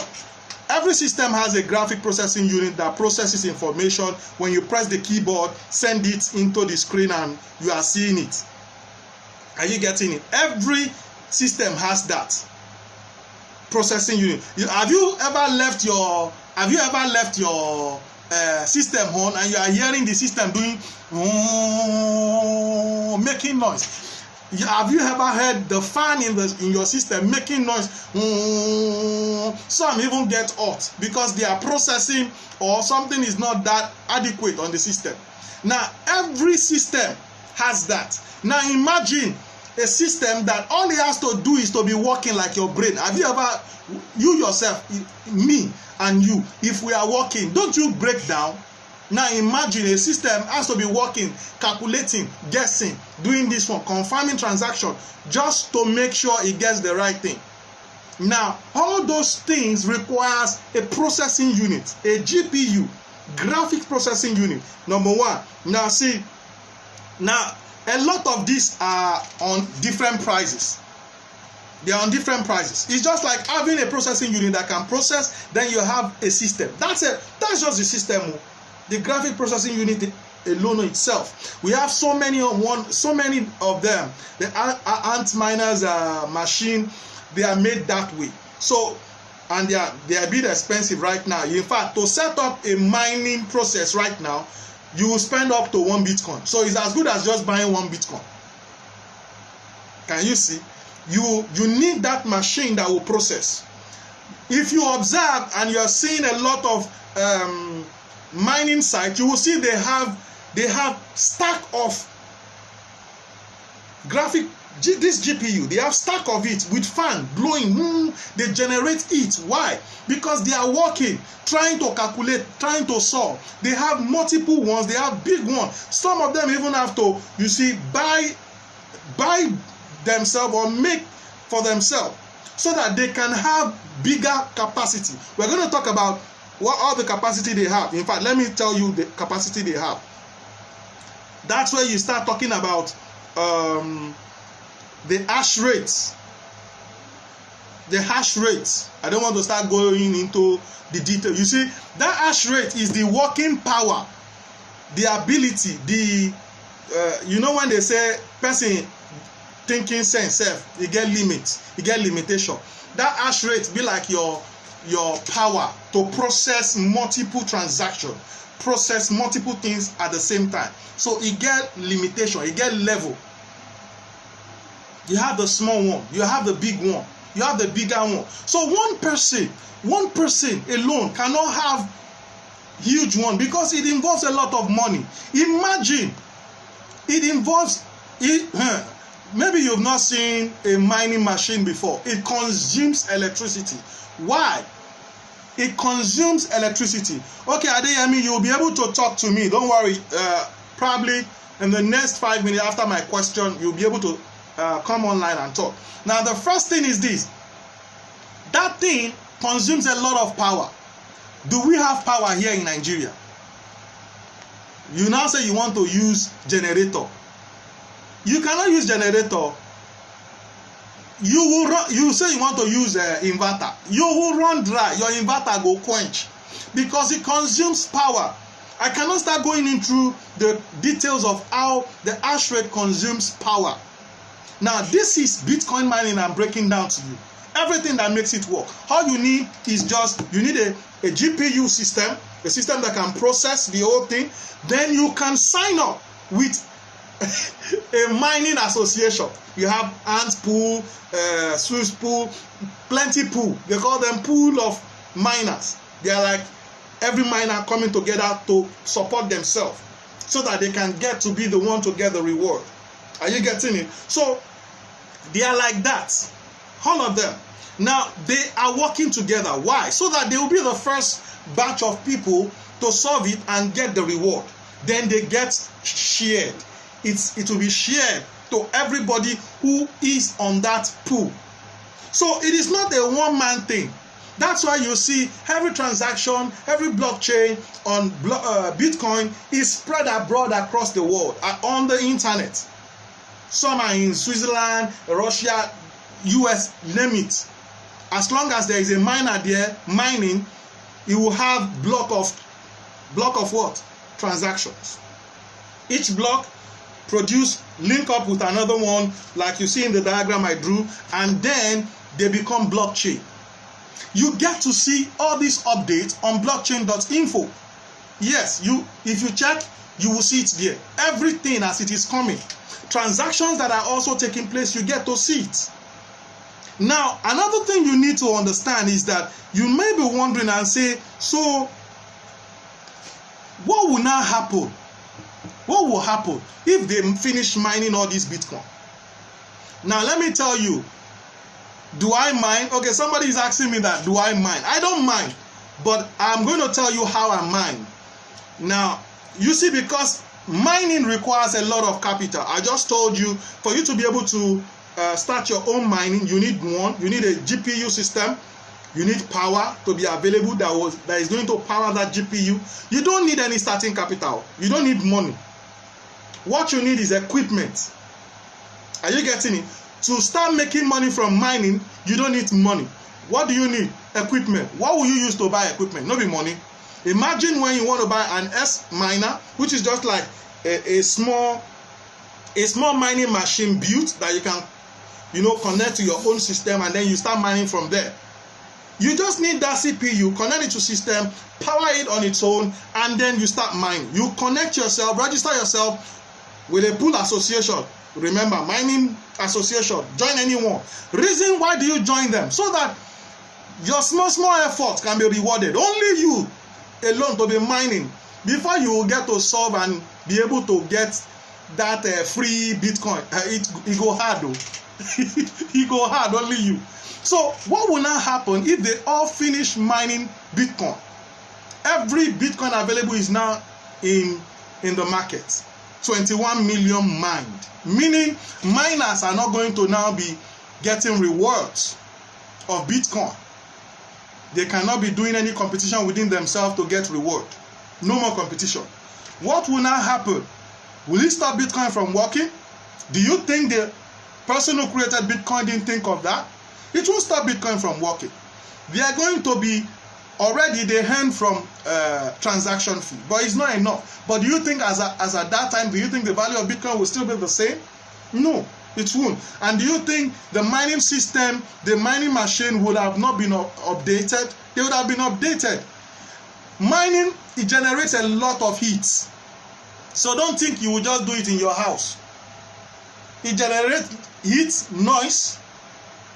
every system has a graphic processing unit that processes information. When you press the keyboard, send it into the screen and you are seeing it. Are you getting it? Every system has that processing unit. Have you ever left your system on and you are hearing the system doing making noise? Have you ever heard the fan in your system making noise? Some even get hot because they are processing or something is not that adequate on the system. Now every system has that. Now imagine a system that all it has to do is to be working like your brain. Have you ever, you yourself, me and you, if we are working, don't you break down? Now imagine a system has to be working, calculating, guessing, doing this one, confirming transaction, just to make sure it gets the right thing. Now all those things requires a processing unit, a GPU, graphic processing unit, number one. Now see, now a lot of these are on different prices. They are on different prices. It's just like having a processing unit that can process, then you have a system. That's just the system. The graphic processing unit alone itself. We have so many of them. The ant miners machine, they are made that way. So, and they are a bit expensive right now. In fact, to set up a mining process right now, you will spend up to 1 Bitcoin. So it's as good as just buying 1 Bitcoin. Can you see? You need that machine that will process. If you observe and you are seeing a lot of mining sites, you will see they have they have stack of this GPU, they have stack of it with fan blowing, they generate heat. Why? Because they are working, trying to calculate, trying to solve. They have multiple ones, they have big ones. Some of them even have to, you see, buy themselves or make for themselves so that they can have bigger capacity. We're going to talk about what all the capacity they have. In fact, let me tell you the capacity they have. That's where you start talking about the hash rates. The hash rates. I don't want to start going into the detail. You see, that hash rate is the working power, the ability, the you know when they say person thinking sense, you get limit, you get limitation. That hash rate be like your power to process multiple transactions, process multiple things at the same time. So you get limitation, you get level. You have the small one, you have the big one, you have the bigger one. So one person alone cannot have huge one because it involves a lot of money. Imagine, it involves maybe you've not seen a mining machine before. It consumes electricity. Why? It consumes electricity. Okay, Adeyemi, you'll be able to talk to me. Don't worry. Probably in the next 5 minutes after my question, you'll be able to come online and talk. Now, the first thing is this. That thing consumes a lot of power. Do we have power here in Nigeria? You now say you want to use generator. You cannot use generator. You say you want to use inverter. You will run dry. Your inverter go quench because it consumes power. I cannot start going into the details of how the hash rate consumes power. Now, this is Bitcoin mining I'm breaking down to you. Everything that makes it work. All you need is just, you need a GPU system, a system that can process the whole thing. Then you can sign up with a mining association. You have Ant Pool, Swiss Pool, plenty pool. They call them pool of miners. They are like every miner coming together to support themselves so that they can get to be the one to get the reward. Are you getting it? So they are like that, all of them. Now they are working together. Why? So that they will be the first batch of people to solve it and get the reward. Then they get shared. It will be shared to everybody who is on that pool. So it is not a one-man thing. That's why you see every transaction, every blockchain on Bitcoin is spread abroad across the world on the internet. Some are in Switzerland, Russia, US, name it. As long as there is a miner there mining, you will have block of what? Transactions. Each block produce, link up with another one, like you see in the diagram I drew, and then they become blockchain. You get to see all these updates on blockchain.info. Yes, if you check, you will see it there. Everything as it is coming. Transactions that are also taking place, you get to see it. Now, another thing you need to understand is that you may be wondering and say, so what will now happen? What will happen if they finish mining all this Bitcoin? Now, let me tell you, do I mine? Okay, somebody is asking me that, do I mine? I don't mine, but I'm going to tell you how I mine. Now, you see, because mining requires a lot of capital. I just told you, for you to be able to start your own mining, you need a GPU system. You need power to be available that is going to power that GPU. You don't need any starting capital. You don't need money. What you need is equipment. Are you getting it? To start making money from mining, you don't need money. What do you need? Equipment. What will you use to buy equipment? Not be money. Imagine when you want to buy an S miner, which is just like a small mining machine built that you can, connect to your own system, and then you start mining from there. You just need that CPU, connect it to system, power it on its own, and then you start mining. You connect yourself, register yourself with a pool association. Remember, mining association, join anyone. Reason why do you join them? So that your small effort can be rewarded. Only you alone to be mining. before you will get to solve and be able to get that free Bitcoin, it go hard though. It go hard, only you. So what will now happen if they all finish mining Bitcoin? Every Bitcoin available is now in the market. 21 million mined. Meaning miners are not going to now be getting rewards of Bitcoin. They cannot be doing any competition within themselves to get reward. No more competition. What will now happen? Will it stop Bitcoin from working? Do you think the person who created Bitcoin didn't think of that? It won't stop Bitcoin from working. They are going to be already they earn from transaction fee, but it's not enough. But do you think as at that time, do you think the value of Bitcoin will still be the same? No, it won't. And do you think the mining system, the mining machine would have not been updated? They would have been updated. Mining, it generates a lot of heat. So don't think you will just do it in your house. It generates heat, noise.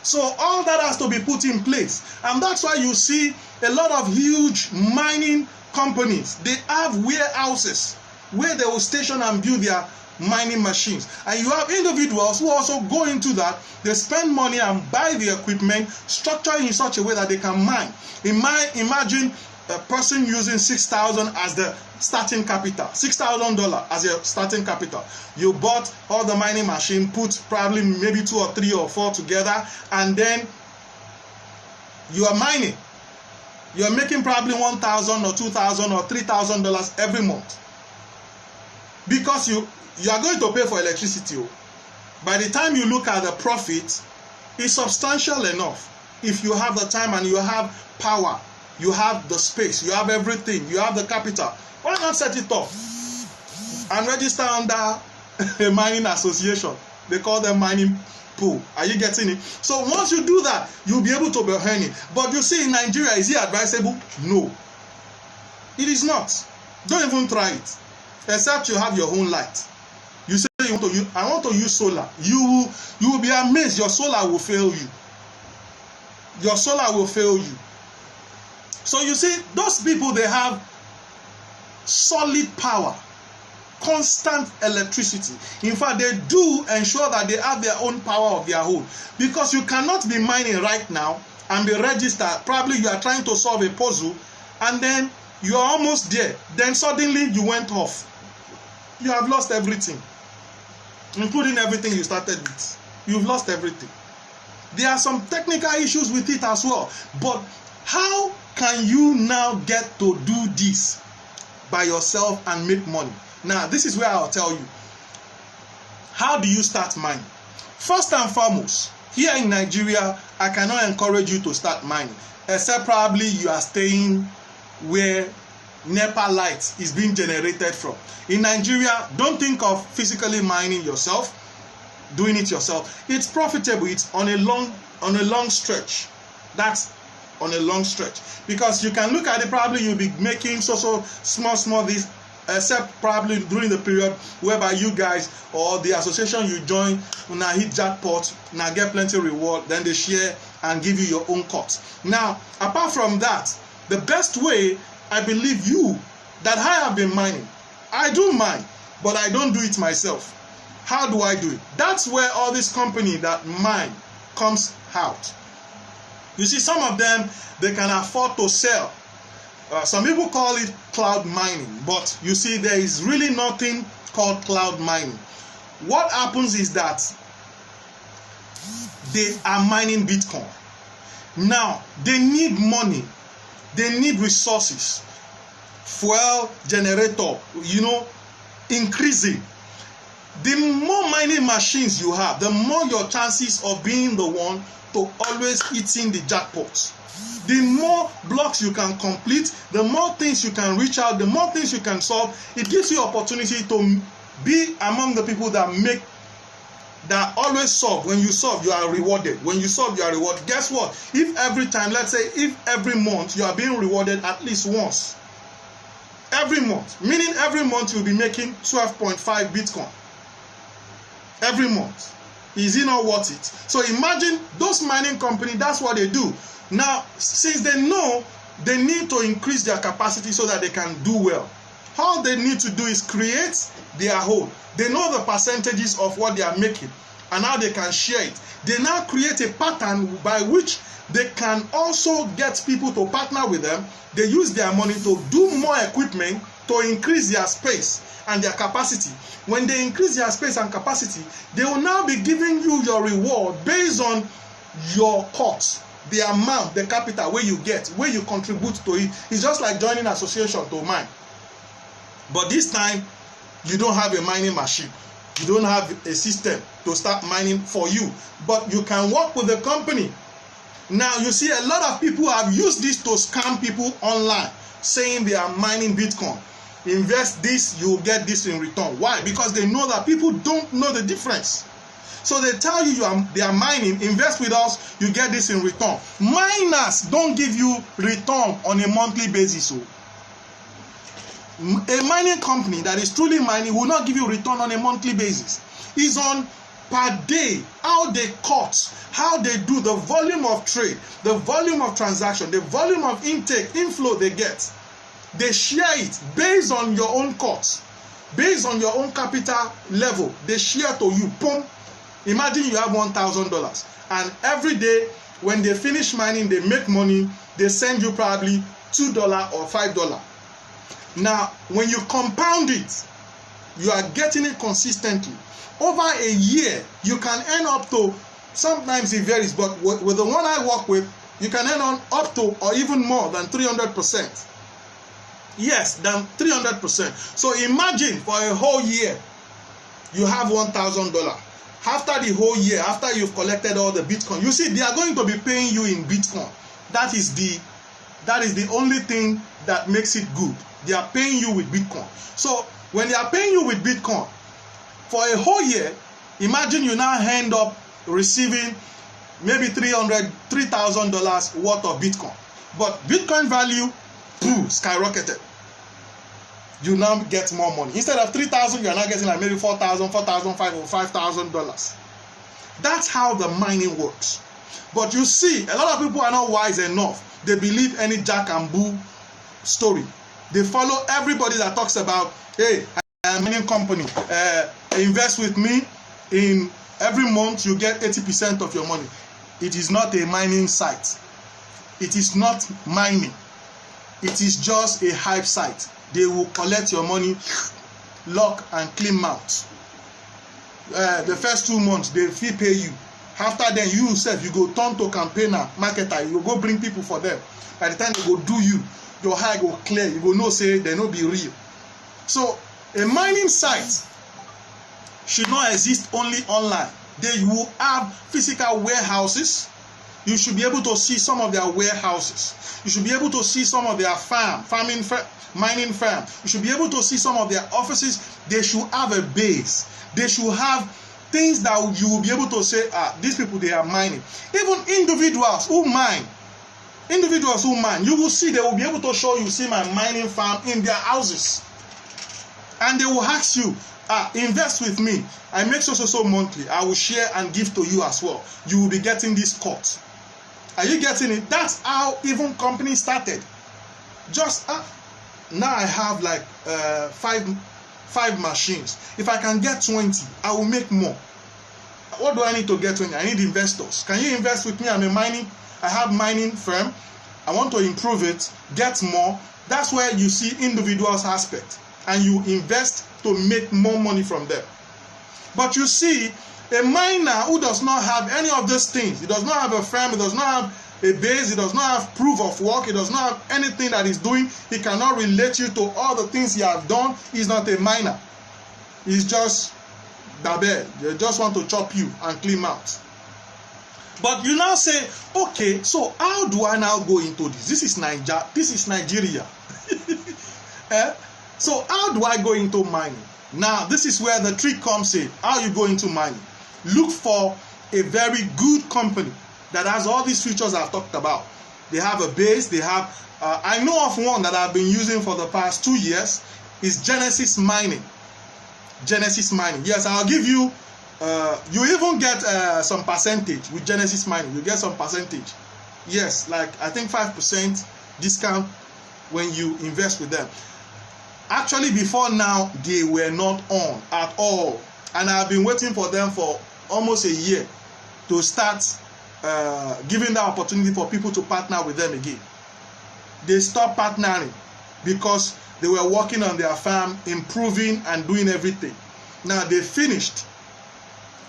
So all that has to be put in place. And that's why you see a lot of huge mining companies. They have warehouses where they will station and build their mining machines. And you have individuals who also go into that. They spend money and buy the equipment, structure it in such a way that they can mine. Imagine a person using $6,000 as the starting capital, $6,000 as your starting capital. You bought all the mining machine, put probably maybe 2 or 3 or 4 together, and then you are mining. You are making probably $1,000 or $2,000 or $3,000 every month, because you are going to pay for electricity. By the time you look at the profit, it's substantial enough. If you have the time and you have power, you have the space, you have everything, you have the capital, why not set it up and register under a mining association? They call them mining pool. Are you getting it? So once you do that, you'll be able to be earning. But you see, in Nigeria, is it advisable? No, it is not. Don't even try it, except you have your own light. You say you want to use, I want to use solar. You will be amazed. Your solar will fail you. Your solar will fail you. So you see, those people, they have solid power, constant electricity. In fact, they do ensure that they have their own power of their own, because you cannot be mining right now and be registered. Probably you are trying to solve a puzzle and then you are almost there. Then suddenly you went off. You have lost everything, including everything you started with. You've lost everything. There are some technical issues with it as well. But how can you now get to do this by yourself and make money? Now, this is where I'll tell you. How do you start mining? First and foremost, here in Nigeria, I cannot encourage you to start mining, except probably you are staying where NEPA light is being generated from. In Nigeria, don't think of physically mining yourself, doing it yourself. It's profitable. It's on a long stretch. That's on a long stretch, because you can look at it, probably you'll be making so small this, except probably during the period whereby you guys or the association you join now hit jackpot, now get plenty reward, then they share and give you your own cut. Now, apart from that, the best way, I believe you, that I have been mining, I do mine, but I don't do it myself. How do I do it? That's where all this company that mine comes out. You see, some of them, they can afford to sell. Some people call it cloud mining, but you see, there is really nothing called cloud mining. What happens is that they are mining Bitcoin. Now, they need money. They need resources. Fuel generator, increasing. The more mining machines you have, the more your chances of being the one to always hitting the jackpot. The more blocks you can complete, the more things you can reach out, the more things you can solve. It gives you opportunity to be among the people that always solve. When you solve, you are rewarded. When you solve, you are rewarded. Guess what? If every time, let's say, if every month you are being rewarded at least once, every month, meaning every month you'll be making 12.5 Bitcoin. Every month. Is it not worth it? So imagine those mining companies, that's what they do. Now, since they know they need to increase their capacity so that they can do well, all they need to do is create their own. They know the percentages of what they are making and how they can share it. They now create a pattern by which they can also get people to partner with them. They use their money to do more equipment to increase their space and their capacity. When they increase their space and capacity, they will now be giving you your reward based on your cost, the amount, the capital where you get, where you contribute to it. It's just like joining an association to mine. But this time, you don't have a mining machine. You don't have a system to start mining for you. But you can work with the company. Now, you see, a lot of people have used this to scam people online, saying they are mining Bitcoin. Invest this, you'll get this in return. Why? Because they know that people don't know the difference. So they tell you, they are mining, invest with us, you get this in return. Miners don't give you return on a monthly basis. So a mining company that is truly mining will not give you return on a monthly basis. It's on per day, how they cut, how they do the volume of trade, the volume of transaction, the volume of intake, inflow they get. They share it based on your own cost, based on your own capital level. They share to you. Boom. Imagine you have $1,000 and every day when they finish mining, they make money, they send you probably $2 or $5. Now, when you compound it, you are getting it consistently. Over a year, you can earn up to, sometimes it varies, but with the one I work with, you can earn on up to or even more than 300%. Yes, than 300%. So imagine for a whole year, you have $1,000. After the whole year, after you've collected all the Bitcoin, you see they are going to be paying you in Bitcoin. That is the only thing that makes it good. They are paying you with Bitcoin. So when they are paying you with Bitcoin for a whole year, imagine you now end up receiving maybe $3,000 worth of Bitcoin. But Bitcoin value, boom, skyrocketed. You now get more money. Instead of $3,000, you are now getting like maybe $4,000, $4,500 or $5,000. That's how the mining works. But you see, a lot of people are not wise enough. They believe any jack and boo story. They follow everybody that talks about, hey, I am a mining company. Invest with me. In every month, you get 80% of your money. It is not a mining site. It is not mining. It is just a hype site. They will collect your money, lock and clean mouth. The first 2 months, they fee pay you. After then, you yourself, you go turn to campaigner, marketer. You go bring people for them. By the time they go do you, your eye go clear. You go know say they no be real. So a mining site should not exist only online. They will have physical warehouses. You should be able to see some of their warehouses. You should be able to see some of their mining farm. You should be able to see some of their offices. They should have a base. They should have things that you will be able to say, these people, they are mining. Even individuals who mine, you will see, they will be able to show you, see my mining farm in their houses. And they will ask you, invest with me. I make so monthly. I will share and give to you as well. You will be getting this cut. Are you getting it? That's how even companies started. Just now I have like 5 machines. If I can get 20, I will make more. What do I need to get 20? I need investors. Can you invest with me? I have mining firm. I want to improve it, get more. That's where you see individuals aspect. And you invest to make more money from them. But you see, a miner who does not have any of these things, he does not have a firm, he does not have a base, he does not have proof of work, he does not have anything that he's doing, he cannot relate you to all the things he has done. He's not a miner. He's just dabe. They just want to chop you and clean out. But you now say, okay, so how do I now go into this? This is Nigeria. So how do I go into mining? Now, this is where the trick comes in. How you go into mining? Look for a very good company that has all these features I've talked about. They have a base. They have, I know of one that I've been using for the past 2 years. Is Genesis Mining. Genesis Mining. Yes, I'll give you, you even get some percentage with Genesis Mining. You get some percentage. Yes, like I think 5% discount when you invest with them. Actually, before now, they were not on at all. And I've been waiting for them for almost a year to start giving that opportunity for people to partner with them again. They stopped partnering because they were working on their farm, improving and doing everything. Now they finished.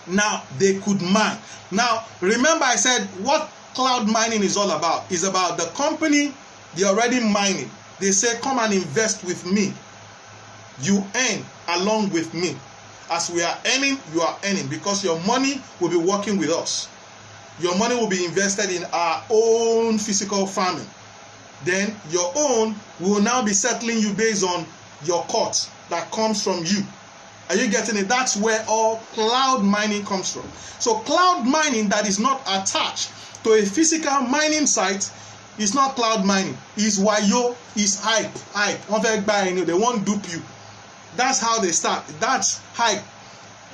Now they could mine. Now remember I said what cloud mining is all about. It's about the company, they're already mining. They say come and invest with me. You earn along with me. As we are earning, you are earning because your money will be working with us. Your money will be invested in our own physical farming. Then your own will now be settling you based on your cut that comes from you. Are you getting it? That's where all cloud mining comes from. So cloud mining that is not attached to a physical mining site is not cloud mining. It's wayo, it's hype. They won't dupe you. That's how they start. That's hype.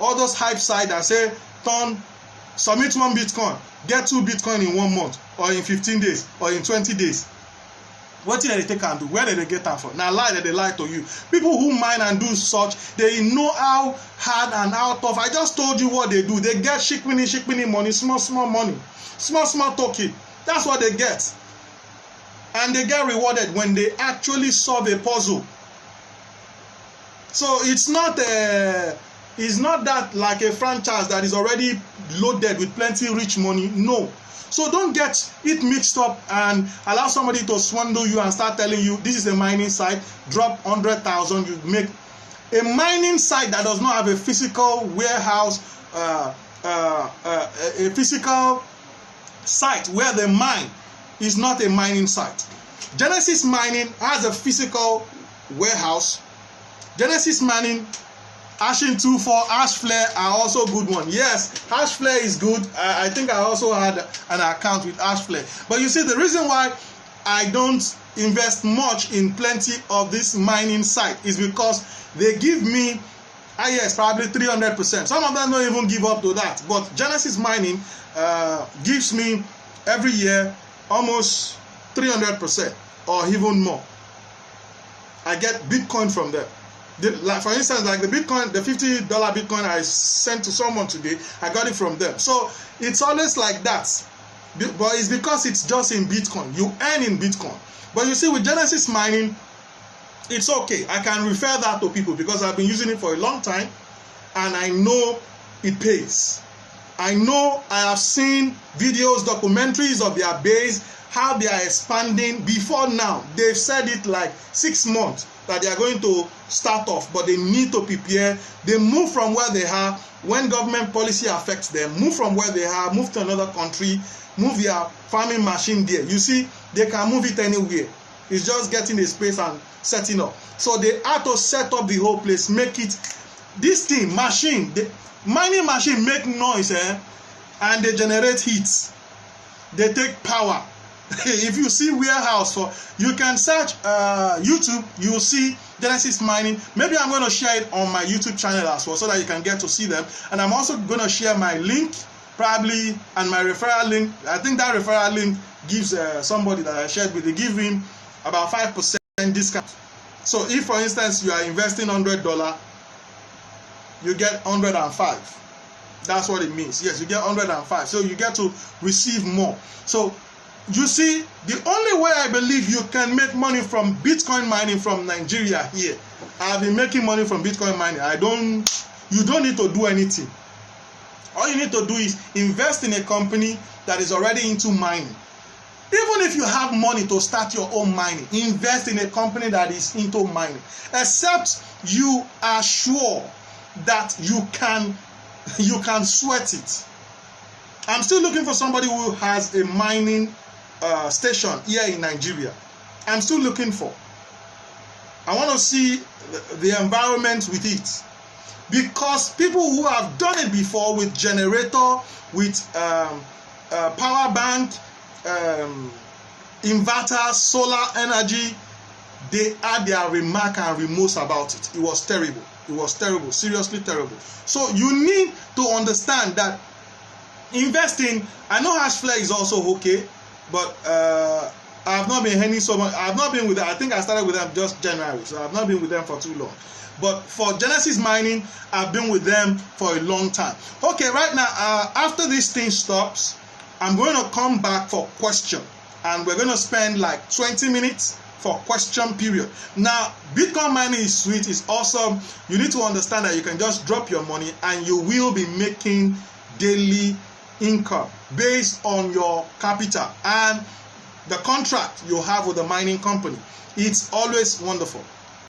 All those hype sites that say submit 1 Bitcoin, get 2 Bitcoin in 1 month, or in 15 days, or in 20 days. What did they take and do? Where did they get that from? Now lie that they lie to you. People who mine and do such, they know how hard and how tough. I just told you what they do. They get shikmini money, small money, small token. That's what they get. And they get rewarded when they actually solve a puzzle. So it's not that like a franchise that is already loaded with plenty rich money. No. So don't get it mixed up and allow somebody to swindle you and start telling you this is a mining site, drop 100,000, you make a mining site that does not have a physical warehouse, a physical site where they mine is not a mining site. Genesis Mining has a physical warehouse. Genesis Mining, Ashin24, Hashflare are also good one. Yes, Hashflare is good. I think I also had an account with Hashflare. But you see, the reason why I don't invest much in plenty of this mining site is because they give me, yes, probably 300%. Some of them don't even give up to that. But Genesis Mining gives me every year almost 300% or even more. I get Bitcoin from them. Like for instance, like the Bitcoin, the $50 Bitcoin I sent to someone today, I got it from them. So it's always like that. But it's because it's just in Bitcoin. You earn in Bitcoin. But you see, with Genesis Mining, it's okay. I can refer that to people because I've been using it for a long time and I know it pays. I know I have seen videos, documentaries of their base, how they are expanding. Before now, they've said it like 6 months that they are going to start off, but they need to prepare. They move from where they are when government policy affects them, move from where they are, move to another country, move their farming machine there. You see, they can move it anywhere. It's just getting a space and setting up. So they have to set up the whole place, make it, this thing, machine, the mining machine make noise, and they generate heat. They take power. If you see warehouse for, you can search YouTube, you will see Genesis Mining. Maybe I'm going to share it on my YouTube channel as well so that you can get to see them. And I'm also going to share my link probably and my referral link. I think that referral link gives somebody that I shared with, they give him about 5% discount. So if for instance you are investing $100, you get 105. That's what it means. Yes, you get 105. So you get to receive more. So you see, the only way I believe you can make money from Bitcoin mining from Nigeria here, I've been making money from Bitcoin mining. You don't need to do anything. All you need to do is invest in a company that is already into mining. Even if you have money to start your own mining, invest in a company that is into mining. Except you are sure that you can sweat it. I'm still looking for somebody who has a mining station here in Nigeria. I'm still looking for. I want to see the environment with it, because people who have done it before with generator, with power bank, inverter, solar energy, they had their remark and remorse about it. It was terrible. It was terrible, seriously terrible. So you need to understand that investing, I know Hashflare is also okay, but I have not been earning so much. I have not been with them. I think I started with them just January, so I have not been with them for too long. But for Genesis Mining, I've been with them for a long time. Okay, right now, after this thing stops, I'm going to come back for question. And we're going to spend like 20 minutes for question period. Now, Bitcoin mining is sweet. It's awesome. You need to understand that you can just drop your money and you will be making daily income based on your capital and the contract you have with the mining company. It's always wonderful.